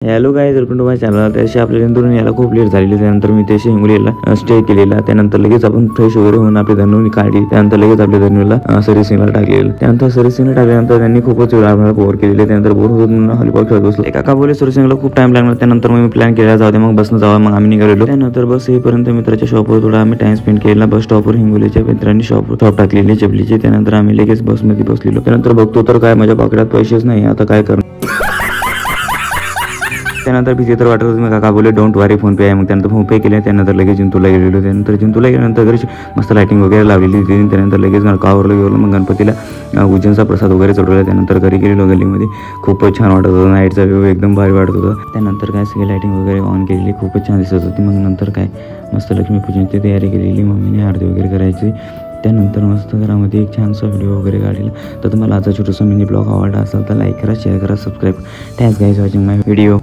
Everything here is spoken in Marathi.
Hello guys, welcome to my channel. त्याशी आपल्या नंतर याला खूप लेट झालेली. त्यानंतर मी त्याशी हिंगोलीला स्टे केलेला. त्यानंतर लगेच आपण फ्रेश वगैरे होऊन आपली धनुनी काढली. त्यानंतर लगेच आपल्या धनुला सर्व्हिसिंगला टाकलेलं. त्यानंतर सर्व्हिसिंगला टाकल्यानंतर त्यांनी खूपच वेळ आम्हाला कव्हर केलेले. त्यानंतर बोर होत म्हणून हॉलीबॉल खेळत बसलो. एका काका बोले सर्व्हिसिंगला खूप टाइम लागणार. त्यानंतर मग मी प्लॅन केला जाऊ दे मग बसनं जावा. मग आम्ही निघालेलो. त्यानंतर बस येईपर्यंत मित्राच्या शॉपवर थोडा आम्ही टाइम स्पेंड केला. बस स्टॉपवर हिंगोलीच्या मित्रांनी शॉप टाकलेली चपलीचे. त्यानंतर आम्ही लगेच बसमध्ये बसलेलो. त्यानंतर बघतो तर काय माझ्या पॉकेटात पैसेच नाही. आता काय करणार. त्यानंतर भीती तर वाटत होती. मग काका बोले डोंट वरी, फोन पे आहे. मग त्यानंतर फोन पे केले. त्यानंतर लगेच जिंतूरला गेलेलो. त्यानंतर जिंतूरला गेल्यानंतर घरी मस्त लाइटिंग वगैरे लावलेली होती. त्यानंतर लगेच गावावरला गेलो. मग गणपतीला उज्जैनचा प्रसाद वगैरे चढवला. त्यानंतर घरी गेलेलो. गल्लीमध्ये खूपच छान वाटत होतं. नाईटचा व्ह्यू एकदम भारी वाटत होता. त्यानंतर काय सगळी लाइटिंग वगैरे ऑन केलेली, खूपच छान दिसत होती. मग नंतर काय मस्त लक्ष्मीपूजनची तयारी केलेली. मम्मीने आरती वगैरे करायची. त्यानंतर मस्त घरामध्ये एक छानसा व्हिडिओ वगैरे काढलेला. तर तुम्हाला आजचा छोटासा मिनी ब्लॉग आवडला असेल तर लाईक करा, शेअर करा, सबस्क्राईब. थँक्स गाईज वॉचिंग माय व्हिडिओ.